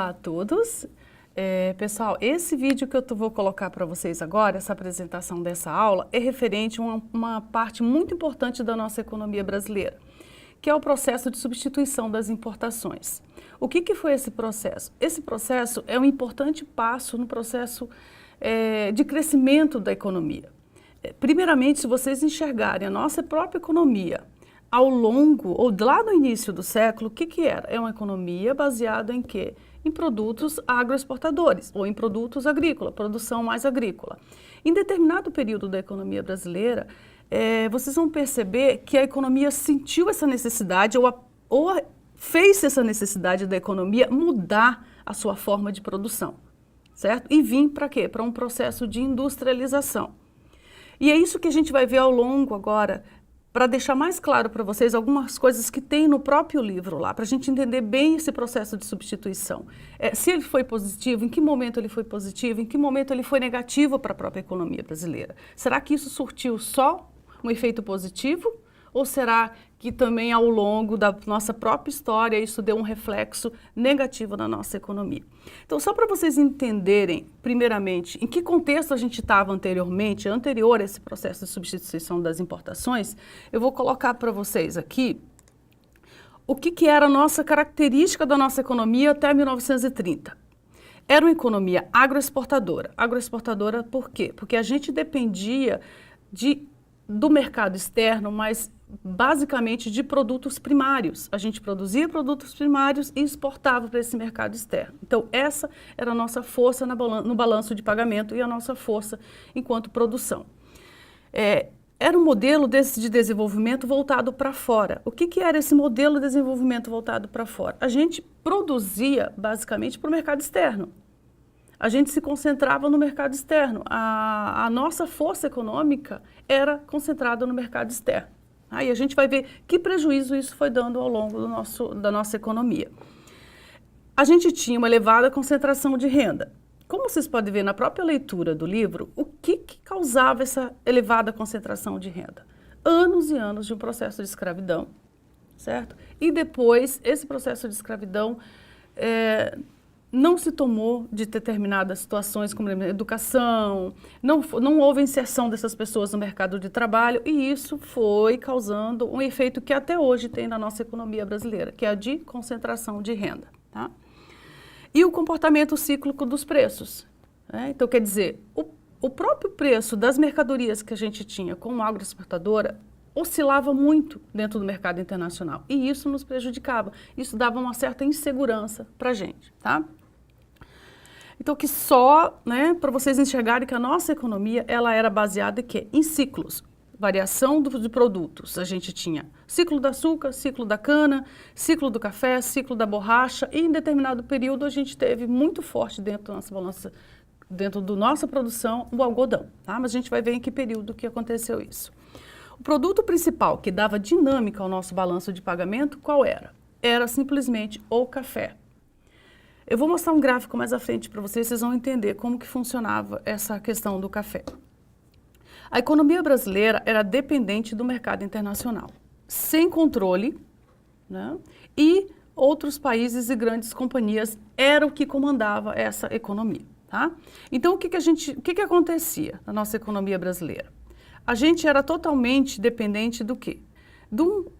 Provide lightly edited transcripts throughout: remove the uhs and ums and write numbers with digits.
Olá a todos. Pessoal, esse vídeo que eu vou colocar para vocês agora, essa apresentação dessa aula, é referente a uma parte muito importante da nossa economia brasileira, que é o processo de substituição das importações. O que foi esse processo? Esse processo é um importante passo no processo de crescimento da economia. Primeiramente, se vocês enxergarem a nossa própria economia ao longo, ou lá no início do século, o que era? É uma economia baseada em quê? Em produtos agroexportadores, ou em produtos agrícolas, produção mais agrícola. Em determinado período da economia brasileira, vocês vão perceber que a economia sentiu essa necessidade, ou fez essa necessidade da economia mudar a sua forma de produção, certo? E vir para quê? Para um processo de industrialização. E é isso que a gente vai ver ao longo agora, para deixar mais claro para vocês algumas coisas que tem no próprio livro lá, para a gente entender bem esse processo de substituição. Se ele foi positivo, em que momento ele foi positivo, em que momento ele foi negativo para a própria economia brasileira. Será que isso surtiu só um efeito positivo? Ou será que também ao longo da nossa própria história isso deu um reflexo negativo na nossa economia? Então, só para vocês entenderem, primeiramente, em que contexto a gente estava anterior a esse processo de substituição das importações, eu vou colocar para vocês aqui o que era a nossa característica da nossa economia até 1930. Era uma economia agroexportadora. Agroexportadora por quê? Porque a gente dependia do mercado externo, mas basicamente de produtos primários. A gente produzia produtos primários e exportava para esse mercado externo. Então, essa era a nossa força no balanço de pagamento e a nossa força enquanto produção. Era um modelo de desenvolvimento voltado para fora. O que era esse modelo de desenvolvimento voltado para fora? A gente produzia basicamente para o mercado externo. A gente se concentrava no mercado externo. A nossa força econômica era concentrada no mercado externo. Aí a gente vai ver que prejuízo isso foi dando ao longo da nossa economia. A gente tinha uma elevada concentração de renda. Como vocês podem ver na própria leitura do livro, o que causava essa elevada concentração de renda? Anos e anos de um processo de escravidão, certo? E depois, esse processo de escravidão não se tomou de determinadas situações como educação, não houve inserção dessas pessoas no mercado de trabalho e isso foi causando um efeito que até hoje tem na nossa economia brasileira, que é a de concentração de renda. Tá? E o comportamento cíclico dos preços. Né? Então, quer dizer, o próprio preço das mercadorias que a gente tinha como agroexportadora oscilava muito dentro do mercado internacional e isso nos prejudicava. Isso dava uma certa insegurança para a gente, tá? Então, que só, né, para vocês enxergarem que a nossa economia, ela era baseada em quê? Em ciclos, variação de produtos. A gente tinha ciclo do açúcar, ciclo da cana, ciclo do café, ciclo da borracha e em determinado período a gente teve muito forte dentro da nossa balança, dentro da nossa produção, o algodão, tá? Mas a gente vai ver em que período que aconteceu isso. O produto principal que dava dinâmica ao nosso balanço de pagamento, qual era? Era simplesmente o café. Eu vou mostrar um gráfico mais à frente para vocês, vocês vão entender como que funcionava essa questão do café. A economia brasileira era dependente do mercado internacional, sem controle, né? E outros países e grandes companhias eram o que comandava essa economia. Tá? Então, o que acontecia na nossa economia brasileira? A gente era totalmente dependente do quê? Do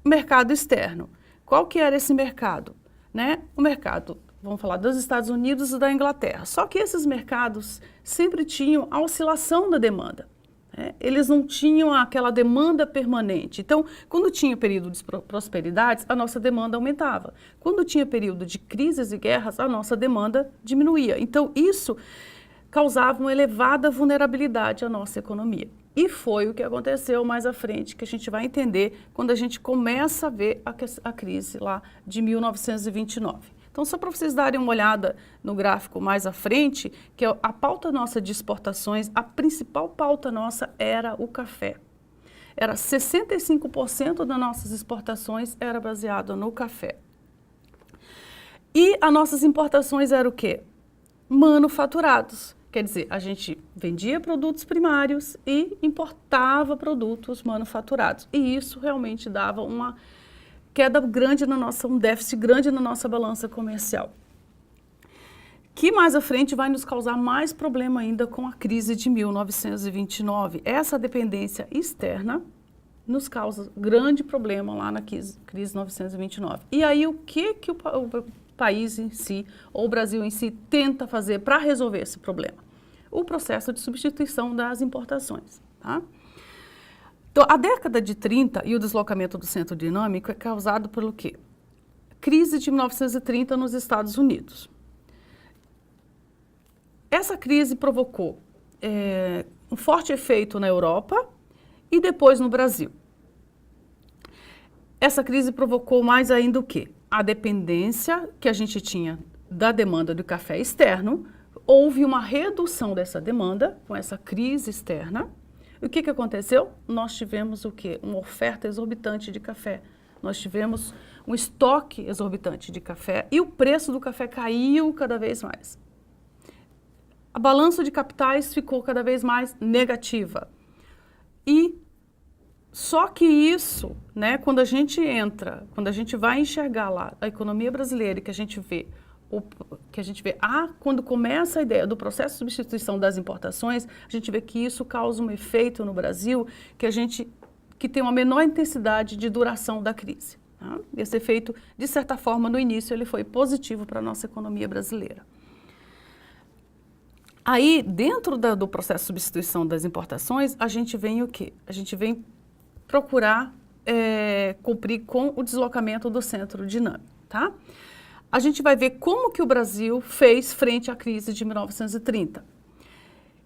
mercado externo. Qual que era esse mercado? Né? O mercado, vamos falar dos Estados Unidos e da Inglaterra. Só que esses mercados sempre tinham a oscilação da demanda. Né? Eles não tinham aquela demanda permanente. Então, quando tinha período de prosperidades, a nossa demanda aumentava. Quando tinha período de crises e guerras, a nossa demanda diminuía. Então, isso causava uma elevada vulnerabilidade à nossa economia. E foi o que aconteceu mais à frente, que a gente vai entender quando a gente começa a ver a crise lá de 1929. Então, só para vocês darem uma olhada no gráfico mais à frente, que é a pauta nossa de exportações, a principal pauta nossa era o café. Era 65% das nossas exportações era baseado no café. E as nossas importações eram o quê? Manufaturados. Quer dizer, a gente vendia produtos primários e importava produtos manufaturados. E isso realmente dava uma queda grande um déficit grande na nossa balança comercial. que mais à frente vai nos causar mais problema ainda com a crise de 1929. Essa dependência externa nos causa grande problema lá na crise de 1929. E aí o que o país em si, ou o Brasil em si, tenta fazer para resolver esse problema? O processo de substituição das importações. Tá? Então, a década de 30 e o deslocamento do centro dinâmico é causado pelo quê? Crise de 1930 nos Estados Unidos. Essa crise provocou um forte efeito na Europa e depois no Brasil. Essa crise provocou mais ainda o quê? A dependência que a gente tinha da demanda do café externo. Houve uma redução dessa demanda com essa crise externa. E o que aconteceu? Nós tivemos o quê? Uma oferta exorbitante de café. Nós tivemos um estoque exorbitante de café e o preço do café caiu cada vez mais. A balança de capitais ficou cada vez mais negativa. E só que isso, né, quando a gente vai enxergar lá a economia brasileira e que a gente vê, quando começa a ideia do processo de substituição das importações, a gente vê que isso causa um efeito no Brasil que tem uma menor intensidade de duração da crise. Tá? Esse efeito, de certa forma, no início, ele foi positivo para a nossa economia brasileira. Aí, dentro do processo de substituição das importações, a gente vem o quê? A gente vem procurar cumprir com o deslocamento do centro dinâmico, tá? A gente vai ver como que o Brasil fez frente à crise de 1930,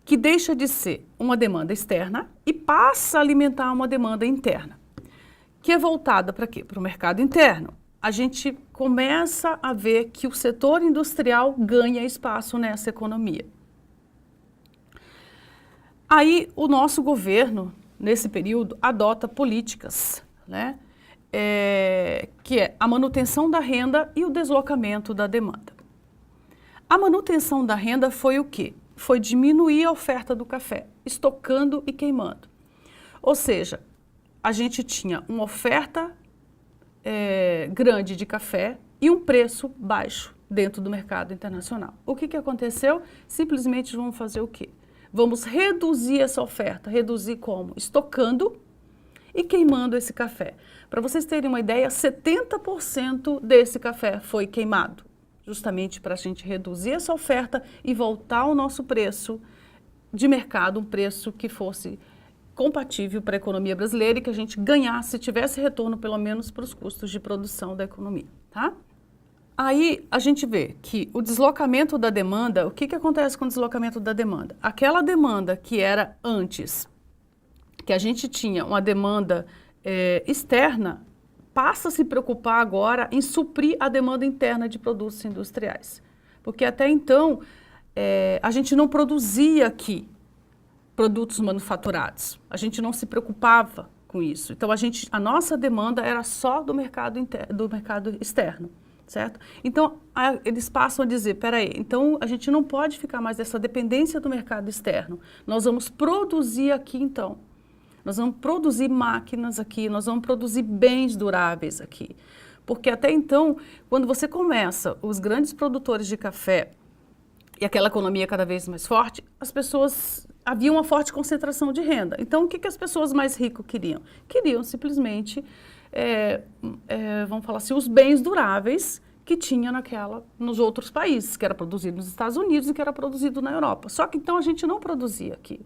que deixa de ser uma demanda externa e passa a alimentar uma demanda interna, que é voltada para quê? Para o mercado interno. A gente começa a ver que o setor industrial ganha espaço nessa economia. Aí o nosso governo, nesse período, adota políticas, né? Que é a manutenção da renda e o deslocamento da demanda. A manutenção da renda foi o quê? Foi diminuir a oferta do café, estocando e queimando. Ou seja, a gente tinha uma oferta grande de café e um preço baixo dentro do mercado internacional. O que aconteceu? Simplesmente vamos fazer o quê? Vamos reduzir essa oferta. Reduzir como? Estocando e queimando esse café. Para vocês terem uma ideia, 70% desse café foi queimado, justamente para a gente reduzir essa oferta e voltar ao nosso preço de mercado, um preço que fosse compatível para a economia brasileira e que a gente ganhasse, tivesse retorno pelo menos para os custos de produção da economia, tá? Aí a gente vê que o deslocamento da demanda, o que acontece com o deslocamento da demanda? Aquela demanda que era antes, que a gente tinha uma demanda externa, passa a se preocupar agora em suprir a demanda interna de produtos industriais. Porque até então a gente não produzia aqui produtos manufaturados, a gente não se preocupava com isso. Então a nossa demanda era só do mercado externo. Certo? Então, eles passam a dizer, peraí, então a gente não pode ficar mais nessa dependência do mercado externo. Nós vamos produzir aqui, então. Nós vamos produzir máquinas aqui, nós vamos produzir bens duráveis aqui. Porque até então, quando você começa, os grandes produtores de café e aquela economia cada vez mais forte, havia uma forte concentração de renda. Então, o que as pessoas mais ricas queriam? Queriam simplesmente vamos falar assim, os bens duráveis que tinha nos outros países, que era produzido nos Estados Unidos e que era produzido na Europa. Só que então a gente não produzia aqui.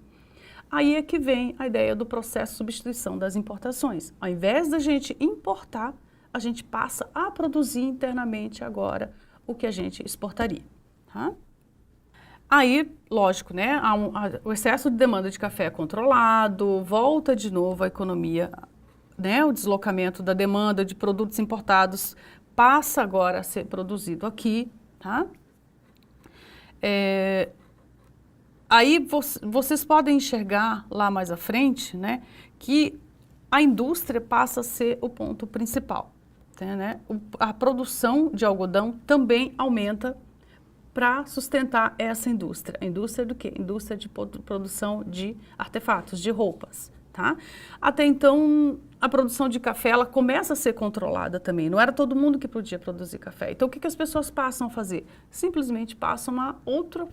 Aí é que vem a ideia do processo de substituição das importações. Ao invés da gente importar, a gente passa a produzir internamente agora o que a gente exportaria. Tá? Aí, lógico, né, o excesso de demanda de café é controlado, volta de novo a economia, né, o deslocamento da demanda de produtos importados passa agora a ser produzido aqui, tá? Aí vocês podem enxergar lá mais à frente, né, que a indústria passa a ser o ponto principal, né? A produção de algodão também aumenta para sustentar essa indústria. A indústria do quê? Indústria de produção de artefatos, de roupas. tá? Até então, a produção de café, ela começa a ser controlada também. Não era todo mundo que podia produzir café. Então, o que as pessoas passam a fazer? Simplesmente passam a outro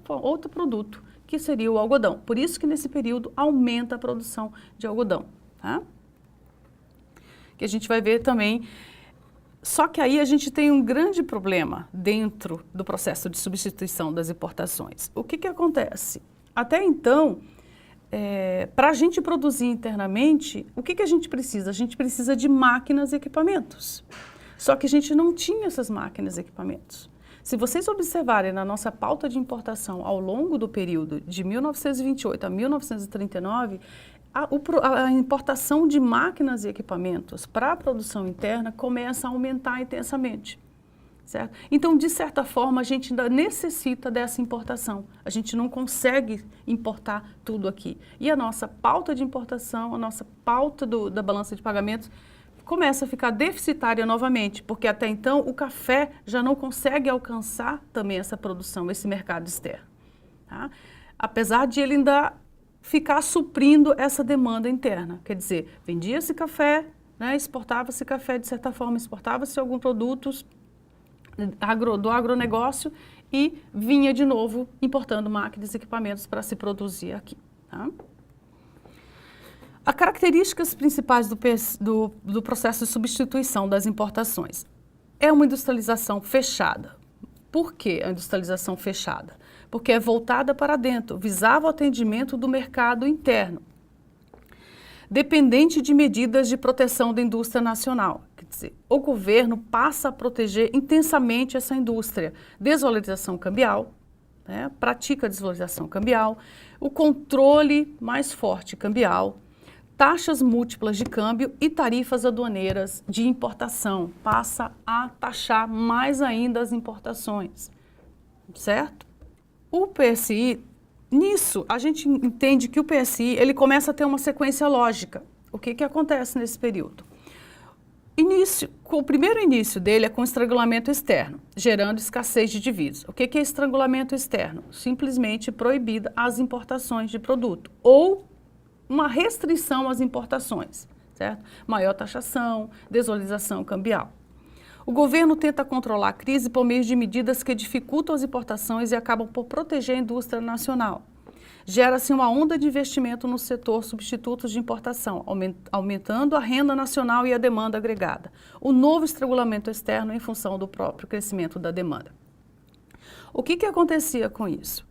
produto, que seria o algodão. Por isso que nesse período aumenta a produção de algodão, tá? Que a gente vai ver também. Só que aí a gente tem um grande problema dentro do processo de substituição das importações. O que acontece? Até então, para a gente produzir internamente, o que a gente precisa? A gente precisa de máquinas e equipamentos. Só que a gente não tinha essas máquinas e equipamentos. Se vocês observarem na nossa pauta de importação ao longo do período de 1928 a 1939, a importação de máquinas e equipamentos para a produção interna começa a aumentar intensamente, certo? Então, de certa forma, a gente ainda necessita dessa importação. A gente não consegue importar tudo aqui. E a nossa pauta de importação, a nossa pauta da balança de pagamentos começa a ficar deficitária novamente, porque até então o café já não consegue alcançar também essa produção, esse mercado externo, tá? Apesar de ele ainda ficar suprindo essa demanda interna. Quer dizer, vendia-se café, né, exportava-se café de certa forma, exportava-se alguns produtos do agronegócio e vinha de novo importando máquinas e equipamentos para se produzir aqui, tá? As características principais do processo de substituição das importações é uma industrialização fechada. Por que a industrialização fechada? Porque é voltada para dentro, visava o atendimento do mercado interno, dependente de medidas de proteção da indústria nacional. Quer dizer, o governo passa a proteger intensamente essa indústria. Desvalorização cambial, né? Pratica a desvalorização cambial, o controle mais forte cambial, taxas múltiplas de câmbio e tarifas aduaneiras de importação. Passa a taxar mais ainda as importações, certo? O PSI, nisso, a gente entende que o PSI, ele começa a ter uma sequência lógica. O que acontece nesse período? O primeiro início dele é com estrangulamento externo, gerando escassez de divisas. O que é estrangulamento externo? Simplesmente proibida as importações de produto ou uma restrição às importações, certo? Maior taxação, desvalorização cambial. O governo tenta controlar a crise por meio de medidas que dificultam as importações e acabam por proteger a indústria nacional. Gera-se uma onda de investimento no setor substitutos de importação, aumentando a renda nacional e a demanda agregada. O novo estrangulamento externo em função do próprio crescimento da demanda. O que acontecia com isso?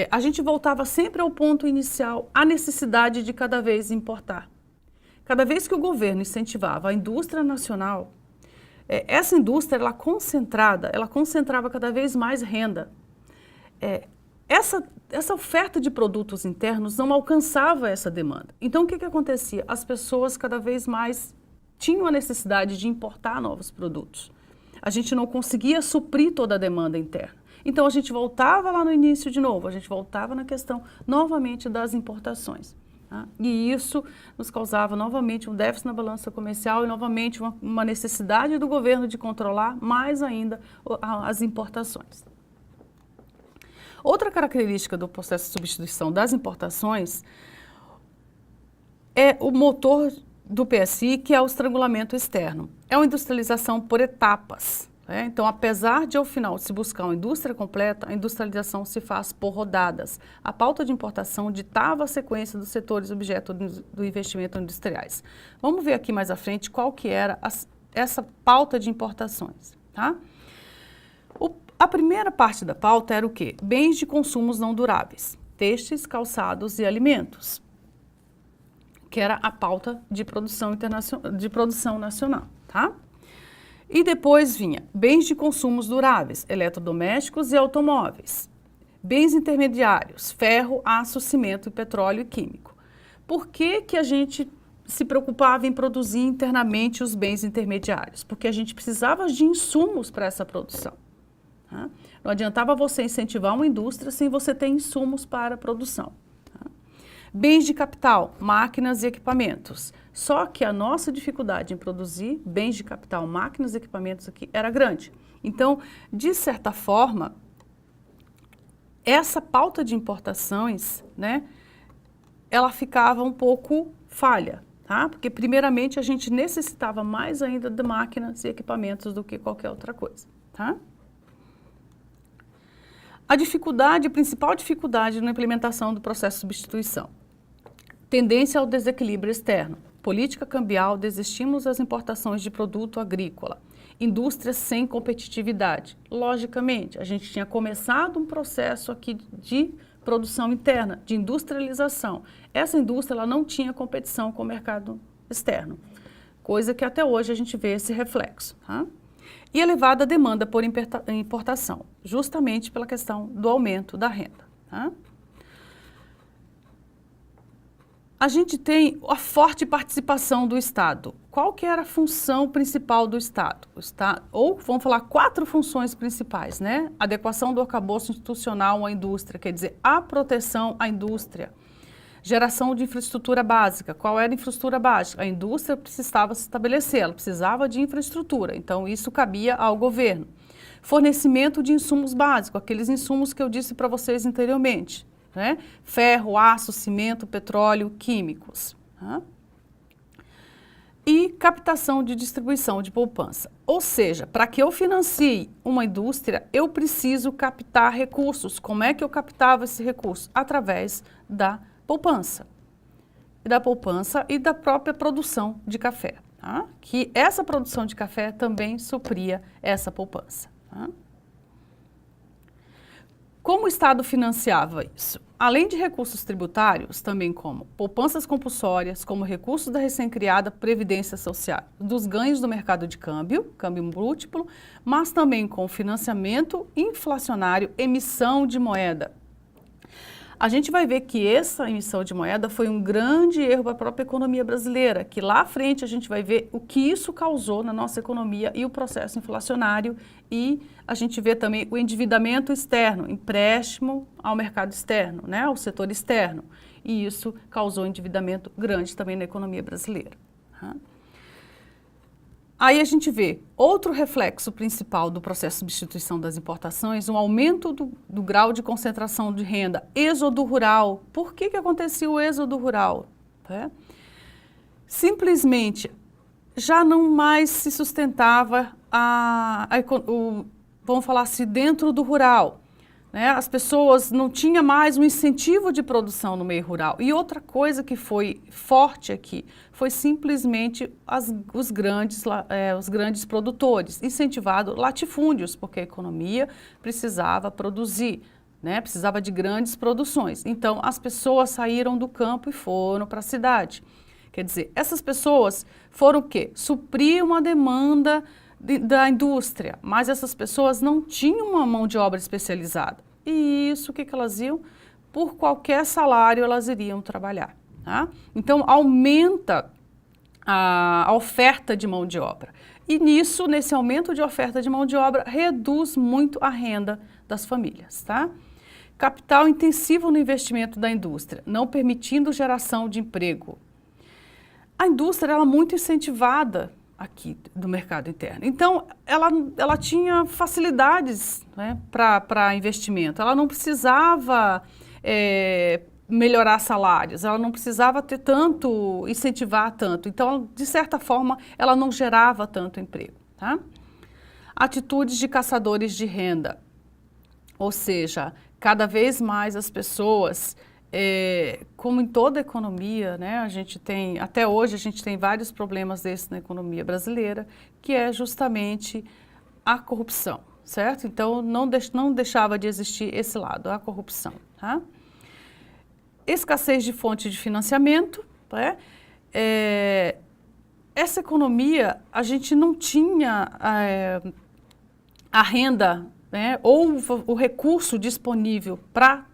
A gente voltava sempre ao ponto inicial, a necessidade de cada vez importar. Cada vez que o governo incentivava a indústria nacional, essa indústria, ela concentrava cada vez mais renda. Essa oferta de produtos internos não alcançava essa demanda. Então, o que acontecia? As pessoas cada vez mais tinham a necessidade de importar novos produtos. A gente não conseguia suprir toda a demanda interna. Então, a gente voltava lá no início de novo, a gente voltava na questão novamente das importações. Tá? E isso nos causava novamente um déficit na balança comercial e novamente uma necessidade do governo de controlar mais ainda as importações. Outra característica do processo de substituição das importações é o motor do PSI, que é o estrangulamento externo. É uma industrialização por etapas. Então, apesar de ao final se buscar uma indústria completa, a industrialização se faz por rodadas. A pauta de importação ditava a sequência dos setores objeto do investimento industriais. Vamos ver aqui mais à frente qual que era essa pauta de importações, tá? A primeira parte da pauta era o quê? Bens de consumos não duráveis, têxteis, calçados e alimentos, que era a pauta de produção nacional, tá? E depois vinha bens de consumos duráveis, eletrodomésticos e automóveis. Bens intermediários, ferro, aço, cimento, petróleo e químico. Por que a gente se preocupava em produzir internamente os bens intermediários? Porque a gente precisava de insumos para essa produção. Tá? Não adiantava você incentivar uma indústria sem você ter insumos para a produção. Bens de capital, máquinas e equipamentos. Só que a nossa dificuldade em produzir bens de capital, máquinas e equipamentos aqui era grande. Então, de certa forma, essa pauta de importações, né, ela ficava um pouco falha, tá? Porque primeiramente a gente necessitava mais ainda de máquinas e equipamentos do que qualquer outra coisa, tá? A principal dificuldade na implementação do processo de substituição. Tendência ao desequilíbrio externo. Política cambial, desestímulos às importações de produto agrícola. Indústria sem competitividade. Logicamente, a gente tinha começado um processo aqui de produção interna, de industrialização. Essa indústria ela não tinha competição com o mercado externo, coisa que até hoje a gente vê esse reflexo, tá? E elevada demanda por importação, justamente pela questão do aumento da renda, tá? A gente tem a forte participação do Estado. Qual que era a função principal do Estado? Ou vamos falar 4 funções principais, né? Adequação do arcabouço institucional à indústria, quer dizer, a proteção à indústria. Geração de infraestrutura básica. Qual era a infraestrutura básica? A indústria precisava se estabelecer, ela precisava de infraestrutura, então isso cabia ao governo. Fornecimento de insumos básicos, aqueles insumos que eu disse para vocês anteriormente, né? Ferro, aço, cimento, petróleo, químicos. Tá? E captação de distribuição de poupança. Ou seja, para que eu financie uma indústria, eu preciso captar recursos. Como é que eu captava esse recurso? Através da poupança. E da própria produção de café. Tá? Que essa produção de café também supria essa poupança. Tá? Como o Estado financiava isso? Além de recursos tributários, também como poupanças compulsórias, como recursos da recém-criada Previdência Social, dos ganhos do mercado de câmbio múltiplo, mas também com financiamento inflacionário, emissão de moeda. A gente vai ver que essa emissão de moeda foi um grande erro para a própria economia brasileira, que lá à frente a gente vai ver o que isso causou na nossa economia e o processo inflacionário, e a gente vê também o endividamento externo, empréstimo ao mercado externo, né, ao setor externo, e isso causou um endividamento grande também na economia brasileira. Tá? Aí a gente vê outro reflexo principal do processo de substituição das importações, um aumento do grau de concentração de renda, êxodo rural. Por que acontecia o êxodo rural? Tá? Simplesmente já não mais se sustentava vamos falar assim, dentro do rural. Né? As pessoas não tinham mais um incentivo de produção no meio rural. E outra coisa que foi forte aqui foi simplesmente os grandes produtores, incentivado latifúndios, porque a economia precisava produzir, né? Precisava de grandes produções. Então, as pessoas saíram do campo e foram para a cidade. Quer dizer, essas pessoas foram o quê? Suprir uma demanda da indústria, mas essas pessoas não tinham uma mão de obra especializada. E isso, o que elas iam? Por qualquer salário elas iriam trabalhar. Tá? Então, aumenta a oferta de mão de obra. E nisso, nesse aumento de oferta de mão de obra, reduz muito a renda das famílias. Tá? Capital intensivo no investimento da indústria, não permitindo geração de emprego. A indústria era muito incentivada aqui do mercado interno. Então, ela tinha facilidades, né, para investimento. Ela não precisava melhorar salários, ela não precisava ter tanto, incentivar tanto. Então, de certa forma, ela não gerava tanto emprego. Tá? Atitudes de caçadores de renda. Ou seja, cada vez mais as pessoas... como em toda a economia, né, até hoje a gente tem vários problemas desses na economia brasileira, que é justamente a corrupção, certo? Então, não deixava de existir esse lado, a corrupção. Tá? Escassez de fonte de financiamento, né? Essa economia, a gente não tinha a renda, né, ou o recurso disponível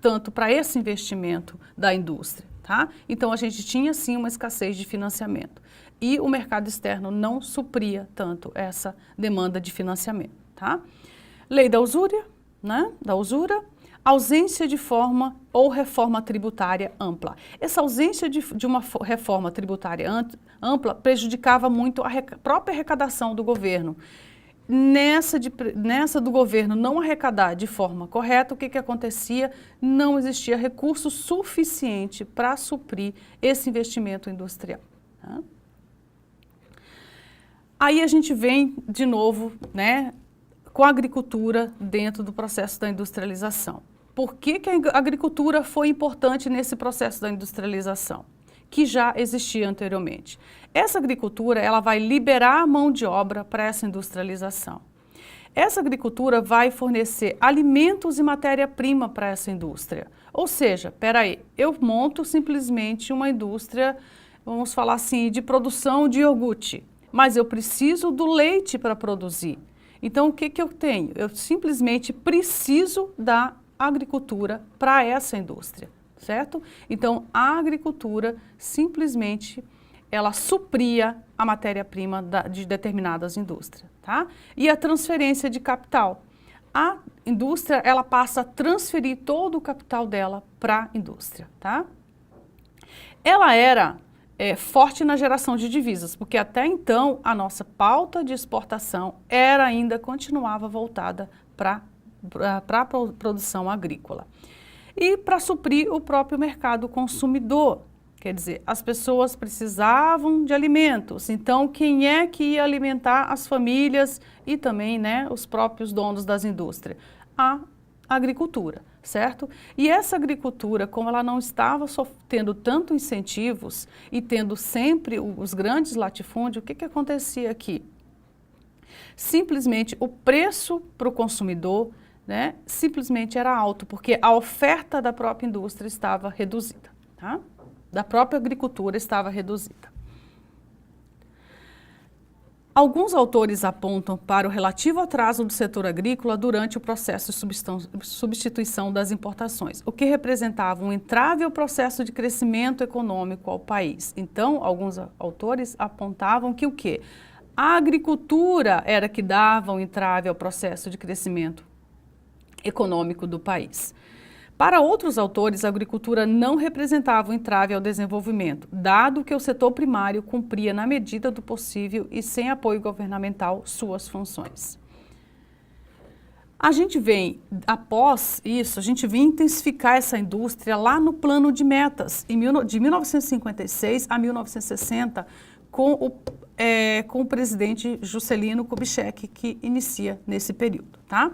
tanto para esse investimento da indústria. Tá? Então, a gente tinha, sim, uma escassez de financiamento. E o mercado externo não supria tanto essa demanda de financiamento. Tá? Lei da usura, né, ausência de forma ou reforma tributária ampla. Essa ausência de uma reforma tributária ampla prejudicava muito a própria arrecadação do governo. nessa do governo não arrecadar de forma correta, o que acontecia? Não existia recurso suficiente para suprir esse investimento industrial. Tá? Aí a gente vem de novo, né, com a agricultura dentro do processo da industrialização. Por que a agricultura foi importante nesse processo da industrialização? Que já existia anteriormente. Essa agricultura, ela vai liberar a mão de obra para essa industrialização. Essa agricultura vai fornecer alimentos e matéria-prima para essa indústria. Ou seja, peraí, eu monto simplesmente uma indústria, vamos falar assim, de produção de iogurte, mas eu preciso do leite para produzir. Então, o que eu tenho? Eu simplesmente preciso da agricultura para essa indústria, certo? Então, a agricultura simplesmente ela supria a matéria-prima de determinadas indústrias, tá? E a transferência de capital. A indústria, ela passa a transferir todo o capital dela para a indústria, tá? Ela era forte na geração de divisas, porque até então a nossa pauta de exportação continuava voltada para a produção agrícola. E para suprir o próprio mercado consumidor, quer dizer, as pessoas precisavam de alimentos, então quem é que ia alimentar as famílias e também, né, os próprios donos das indústrias? A agricultura, certo? E essa agricultura, como ela não estava tendo tanto incentivos e tendo sempre os grandes latifúndios, o que acontecia aqui? Simplesmente o preço para o consumidor, né, simplesmente era alto, porque a oferta da própria indústria estava reduzida, tá? Da própria agricultura estava reduzida. Alguns autores apontam para o relativo atraso do setor agrícola durante o processo de substituição das importações, o que representava um entrave ao processo de crescimento econômico ao país. Então, alguns autores apontavam que o quê? A agricultura era que dava um entrave ao processo de crescimento econômico do país. Para outros autores, a agricultura não representava um entrave ao desenvolvimento, dado que o setor primário cumpria na medida do possível e sem apoio governamental suas funções. A gente vem, após isso, a gente vem intensificar essa indústria lá no plano de metas, de 1956 a 1960, com o presidente Juscelino Kubitschek, que inicia nesse período, tá?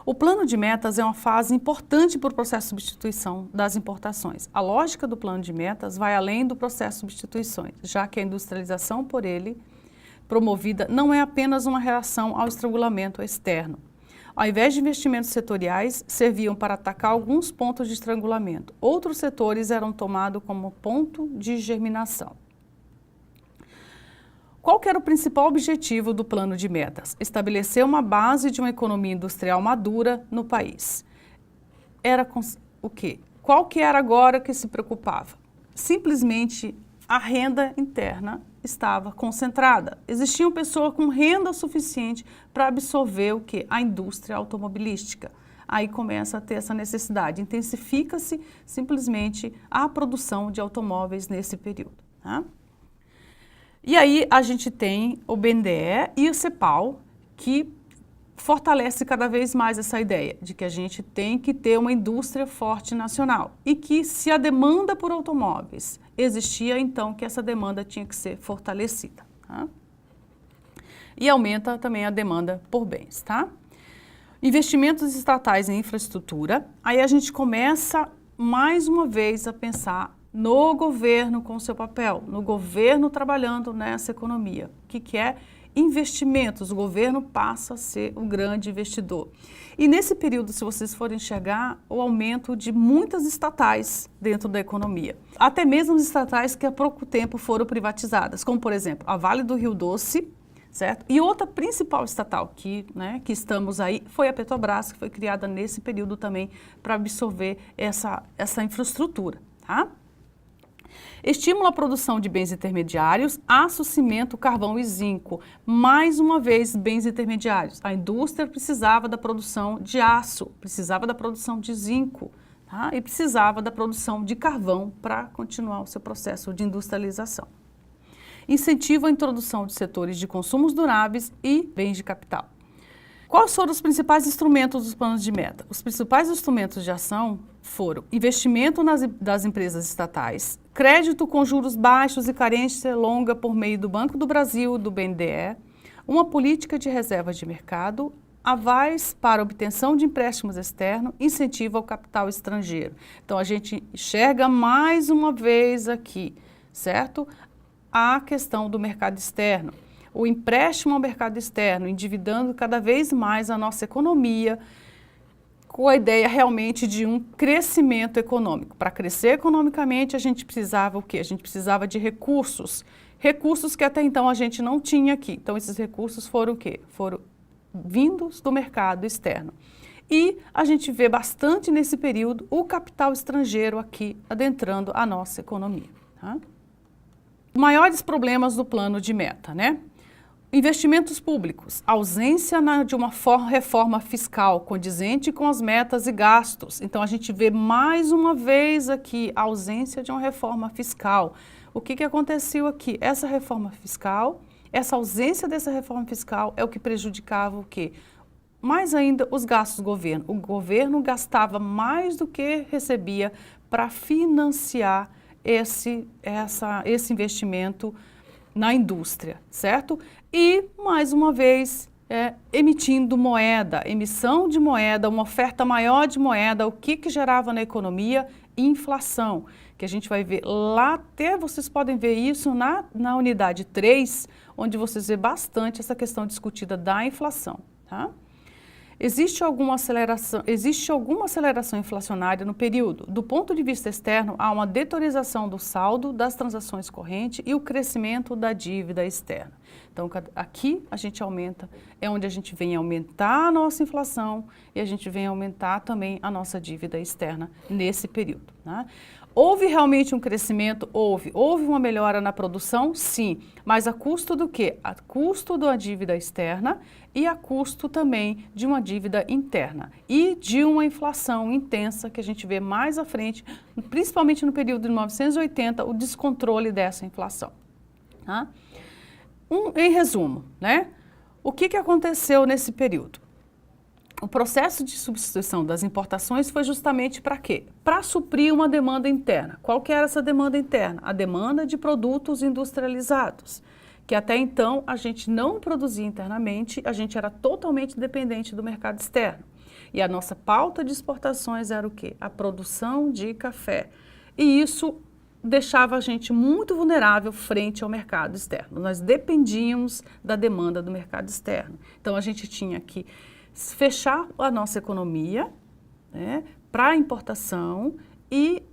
O plano de metas é uma fase importante para o processo de substituição das importações. A lógica do plano de metas vai além do processo de substituições, já que a industrialização por ele promovida não é apenas uma reação ao estrangulamento externo. Ao invés de investimentos setoriais, serviam para atacar alguns pontos de estrangulamento. Outros setores eram tomados como ponto de germinação. Qual que era o principal objetivo do plano de metas? Estabelecer uma base de uma economia industrial madura no país. Era o quê? Qual que era agora que se preocupava? Simplesmente a renda interna estava concentrada. Existia uma pessoa com renda suficiente para absorver o quê? A indústria automobilística. Aí começa a ter essa necessidade. Intensifica-se simplesmente a produção de automóveis nesse período, tá? E aí a gente tem o BNDE e o CEPAL, que fortalece cada vez mais essa ideia de que a gente tem que ter uma indústria forte nacional e que se a demanda por automóveis existia, então que essa demanda tinha que ser fortalecida, tá? E aumenta também a demanda por bens, tá? Investimentos estatais em infraestrutura, aí a gente começa mais uma vez a pensar no governo com seu papel, no governo trabalhando nessa economia. O que é? Investimentos. O governo passa a ser um grande investidor. E nesse período, se vocês forem enxergar, o aumento de muitas estatais dentro da economia. Até mesmo as estatais que há pouco tempo foram privatizadas, como por exemplo, a Vale do Rio Doce, certo? E outra principal estatal que estamos aí foi a Petrobras, que foi criada nesse período também para absorver essa infraestrutura, tá? Estimula a produção de bens intermediários, aço, cimento, carvão e zinco. Mais uma vez, bens intermediários. A indústria precisava da produção de aço, precisava da produção de zinco, tá? E precisava da produção de carvão para continuar o seu processo de industrialização. Incentiva a introdução de setores de consumos duráveis e bens de capital. Quais foram os principais instrumentos dos planos de meta? Os principais instrumentos de ação foram investimento das empresas estatais, crédito com juros baixos e carência longa por meio do Banco do Brasil e do BNDE, uma política de reserva de mercado, avais para obtenção de empréstimos externos, incentivo ao capital estrangeiro. Então, a gente enxerga mais uma vez aqui, certo? A questão do mercado externo. O empréstimo ao mercado externo, endividando cada vez mais a nossa economia, com a ideia realmente de um crescimento econômico. Para crescer economicamente, a gente precisava o quê? A gente precisava de recursos. Recursos que até então a gente não tinha aqui. Então, esses recursos foram o quê? Foram vindos do mercado externo. E a gente vê bastante nesse período o capital estrangeiro aqui adentrando a nossa economia. Tá? Maiores problemas do plano de meta, né? Investimentos públicos, ausência de uma reforma fiscal condizente com as metas e gastos. Então, a gente vê mais uma vez aqui a ausência de uma reforma fiscal. O que aconteceu aqui? Essa reforma fiscal, essa ausência dessa reforma fiscal é o que prejudicava o quê? Mais ainda os gastos do governo. O governo gastava mais do que recebia para financiar esse investimento na indústria, certo? E, mais uma vez, emitindo moeda, emissão de moeda, uma oferta maior de moeda, o que gerava na economia? Inflação, que a gente vai ver lá, até vocês podem ver isso na unidade 3, onde vocês vê bastante essa questão discutida da inflação, tá? Existe alguma aceleração inflacionária no período. Do ponto de vista externo, há uma deteriorização do saldo das transações correntes e o crescimento da dívida externa. Então, aqui a gente aumenta, é onde a gente vem aumentar a nossa inflação e a gente vem aumentar também a nossa dívida externa nesse período, né? Houve realmente um crescimento? Houve. Houve uma melhora na produção? Sim. Mas a custo do quê? A custo da dívida externa e a custo também de uma dívida interna e de uma inflação intensa que a gente vê mais à frente, principalmente no período de 1980, o descontrole dessa inflação. Tá? Em resumo, né? O que aconteceu nesse período? O processo de substituição das importações foi justamente para quê? Para suprir uma demanda interna. Qual que era essa demanda interna? A demanda de produtos industrializados, que até então a gente não produzia internamente, a gente era totalmente dependente do mercado externo. E a nossa pauta de exportações era o quê? A produção de café. E isso deixava a gente muito vulnerável frente ao mercado externo. Nós dependíamos da demanda do mercado externo. Então, a gente tinha que fechar a nossa economia, né, para importação e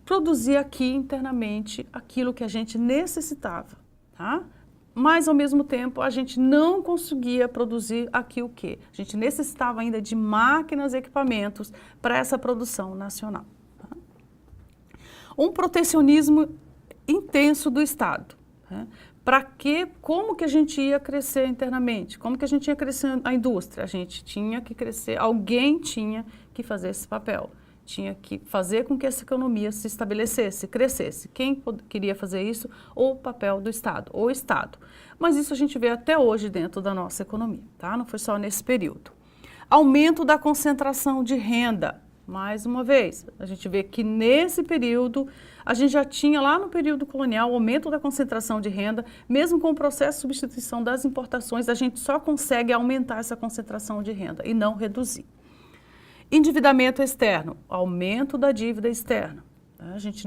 produzir aqui internamente aquilo que a gente necessitava, tá? Mas, ao mesmo tempo, a gente não conseguia produzir aqui o quê? A gente necessitava ainda de máquinas e equipamentos para essa produção nacional. Tá? Um protecionismo intenso do Estado. Né? Para quê? Como que a gente ia crescer internamente? Como que a gente ia crescer a indústria? A gente tinha que crescer, alguém tinha que fazer esse papel. Tinha que fazer com que essa economia se estabelecesse, crescesse. Quem queria fazer isso? O papel do Estado, o Estado. Mas isso a gente vê até hoje dentro da nossa economia, tá? Não foi só nesse período. Aumento da concentração de renda. Mais uma vez, a gente vê que nesse período, a gente já tinha lá no período colonial o aumento da concentração de renda, mesmo com o processo de substituição das importações, a gente só consegue aumentar essa concentração de renda e não reduzir. Endividamento externo, aumento da dívida externa. A gente,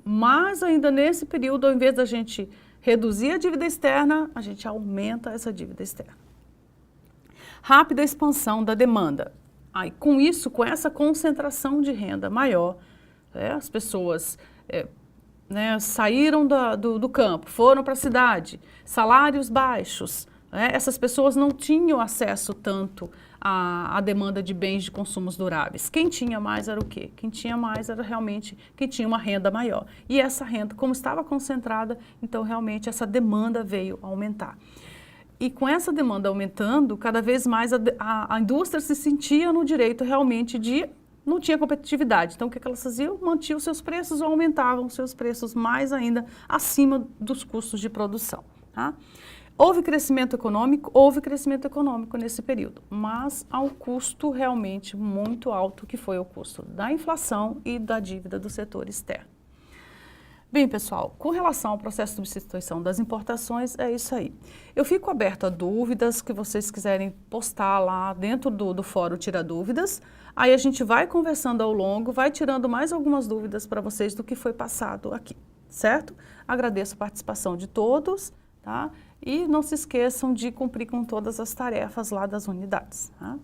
mais ainda nesse período, ao invés da gente reduzir a dívida externa, a gente aumenta essa dívida externa. Rápida expansão da demanda. Aí, com isso, com essa concentração de renda maior, as pessoas saíram do campo, foram para a cidade, salários baixos, essas pessoas não tinham acesso tanto à demanda de bens de consumos duráveis. Quem tinha mais era o quê? Quem tinha mais era realmente quem tinha uma renda maior. E essa renda, como estava concentrada, então realmente essa demanda veio aumentar. E com essa demanda aumentando, cada vez mais a indústria se sentia no direito realmente de... não tinha competitividade. Então, o que elas faziam? Mantinham os seus preços ou aumentavam os seus preços mais ainda acima dos custos de produção. Tá? Houve crescimento econômico? Houve crescimento econômico nesse período, mas a um custo realmente muito alto, que foi o custo da inflação e da dívida do setor externo. Bem, pessoal, com relação ao processo de substituição das importações, é isso aí. Eu fico aberto a dúvidas que vocês quiserem postar lá dentro do fórum Tira Dúvidas. Aí a gente vai conversando ao longo, vai tirando mais algumas dúvidas para vocês do que foi passado aqui, certo? Agradeço a participação de todos, tá? E não se esqueçam de cumprir com todas as tarefas lá das unidades, tá?